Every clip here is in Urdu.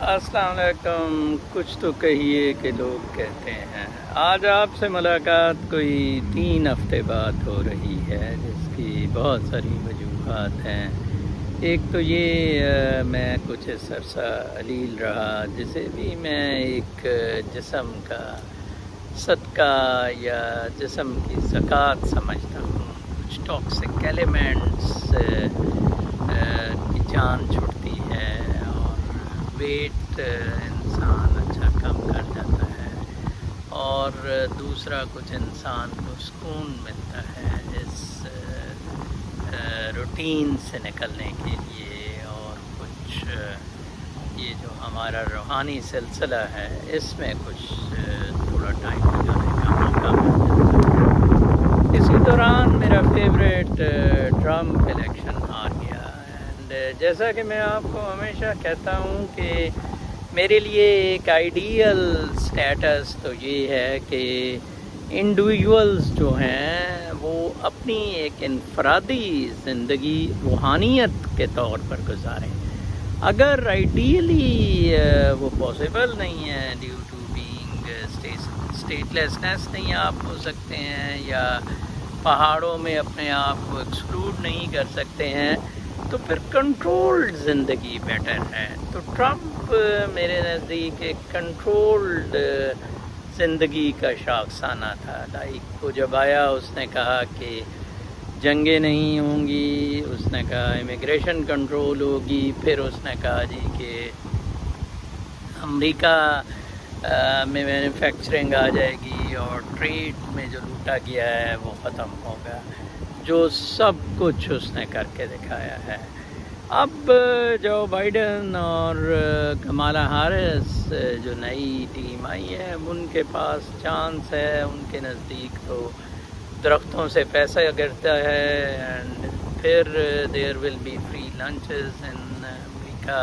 السلام علیکم. کچھ تو کہیے کہ لوگ کہتے ہیں. آج آپ سے ملاقات کوئی 3 ہفتے بعد ہو رہی ہے، جس کی بہت ساری وجوہات ہیں. ایک تو یہ میں کچھ اس عرصہ علیل رہا، جسے بھی میں ایک جسم کا صدقہ یا جسم کی زکوٰۃ سمجھتا ہوں. کچھ ٹاکسک ایلیمنٹس کی جان چھٹتی ہے اور ویٹ انسان اچھا کم کر جاتا ہے، اور دوسرا کچھ انسان کو سکون ملتا ہے اس روٹین سے نکلنے کے لیے. اور کچھ یہ جو ہمارا روحانی سلسلہ ہے، اس میں کچھ تھوڑا ٹائم لگانے کا موقع مل جاتا ہے. اسی دوران میرا فیوریٹ ٹرمپ الیکشن آ گیا. اینڈ جیسا کہ میں آپ کو ہمیشہ کہتا ہوں کہ میرے لیے ایک آئیڈیل سٹیٹس تو یہ ہے کہ انڈیویجولز جو ہیں وہ اپنی ایک انفرادی زندگی روحانیت کے طور پر گزاریں. اگر آئیڈیلی وہ پاسبل نہیں ہے due to being statelessness, نہیں آپ ہو سکتے ہیں یا پہاڑوں میں اپنے آپ کو ایکسکلوڈ نہیں کر سکتے ہیں، تو پھر کنٹرولڈ زندگی بیٹر ہے. تو ٹرمپ میرے نزدیک ایک کنٹرولڈ زندگی کا شاخسانہ تھا. لائک وہ جب آیا اس نے کہا کہ جنگیں نہیں ہوں گی، اس نے کہا امیگریشن کنٹرول ہوگی، پھر اس نے کہا جی کہ امریکہ میں مینوفیکچرنگ آ جائے گی اور ٹریڈ میں جو لوٹا گیا ہے وہ ختم ہوگا. جو سب کچھ اس نے کر کے دکھایا ہے. اب جو بائیڈن اور کمالا ہیرس جو نئی ٹیم آئی ہے، ان کے پاس چانس ہے. ان کے نزدیک تو درختوں سے پیسہ گرتا ہے، اینڈ پھر دیر ول بی فری لنچز ان امریکہ،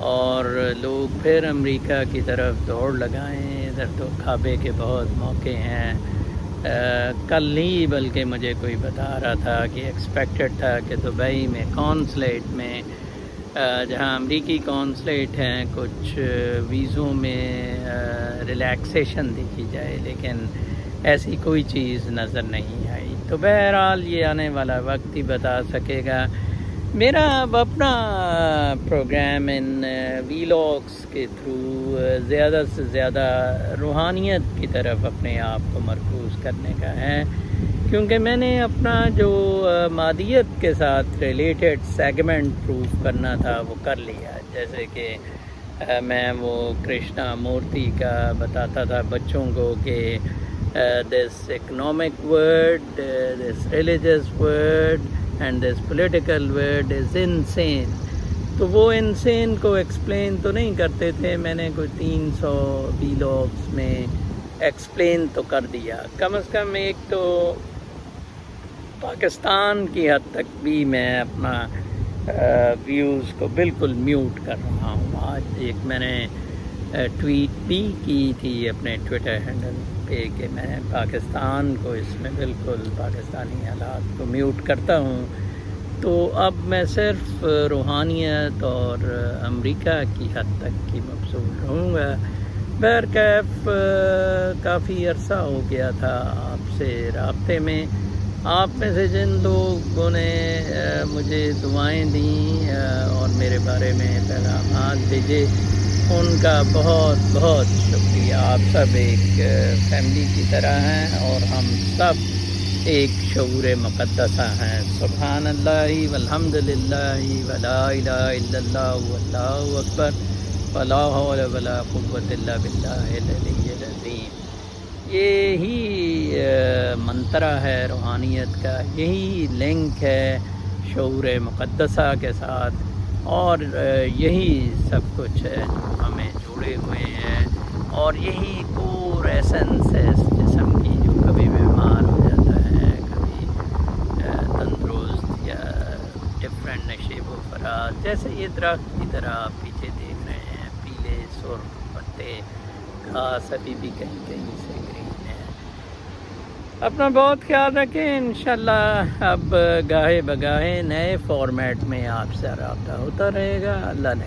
اور لوگ پھر امریکہ کی طرف دوڑ لگائیں. ادھر تو کھابے کے بہت موقع ہیں. کل ہی بلکہ مجھے کوئی بتا رہا تھا کہ ایکسپیکٹڈ تھا کہ دبئی میں کونسلیٹ میں، جہاں امریکی کونسلیٹ ہیں، کچھ ویزوں میں ریلیکسیشن دیکھی جائے، لیکن ایسی کوئی چیز نظر نہیں آئی. تو بہرحال یہ آنے والا وقت ہی بتا سکے گا. میرا اب اپنا پروگرام ان ویلاگس کے تھرو زیادہ سے زیادہ روحانیت کی طرف اپنے آپ کو مرکوز کرنے کا ہے، کیونکہ میں نے اپنا جو مادیت کے ساتھ ریلیٹڈ سیگمنٹ پروف کرنا تھا وہ کر لیا. جیسے کہ میں وہ کرشنا مورتی کا بتاتا تھا بچوں کو کہ this economic world, this religious world and this political world is unseen. تو وہ انسین کو ایکسپلین تو نہیں کرتے تھے. میں نے کوئی 300 ویلاگس میں ایکسپلین تو کر دیا. کم از کم ایک تو پاکستان کی حد تک بھی میں اپنا ویوز کو بالکل میوٹ کر رہا ہوں. آج ایک میں نے ٹویٹ بھی کی تھی اپنے ٹویٹر ہینڈل پہ کہ میں پاکستان کو اس میں بالکل پاکستانی حالات کو میوٹ کرتا ہوں. تو اب میں صرف روحانیت اور امریکہ کی حد تک کی مبذول رہوں گا. بہرکیف کافی عرصہ ہو گیا تھا آپ سے رابطے میں. آپ میں سے جن لوگوں نے مجھے دعائیں دیں اور میرے بارے میں پیغامات بھیجے، ان کا بہت بہت شکریہ. آپ سب ایک فیملی کی طرح ہیں اور ہم سب ایک شعور مقدسہ ہیں. سبحان اللہ والحمد للہ ولا الہ الا اللہ واللہ اکبر ولا حول ولا قوۃ الا باللہ العلی العظیم. یہی منترا ہے روحانیت کا، یہی لنک ہے شعور مقدسہ کے ساتھ، اور یہی سب کچھ ہے جو ہمیں جوڑے ہوئے ہیں، اور یہی کور ایسنس ہے اس جسم کی، جو کبھی بیمار ہو جاتا ہے، کبھی تندرست، یا ڈفرینٹ نشیب و فراز. جیسے یہ درخت کی طرح آپ پیچھے دیکھ رہے ہیں، پیلے سرخ پتے، گھاس ابھی بھی کہیں کہیں سے گرین ہے. اپنا بہت خیال رکھیں. انشاءاللہ اب گاہے بگاہے نئے فارمیٹ میں آپ سے رابطہ ہوتا رہے گا. اللہ نے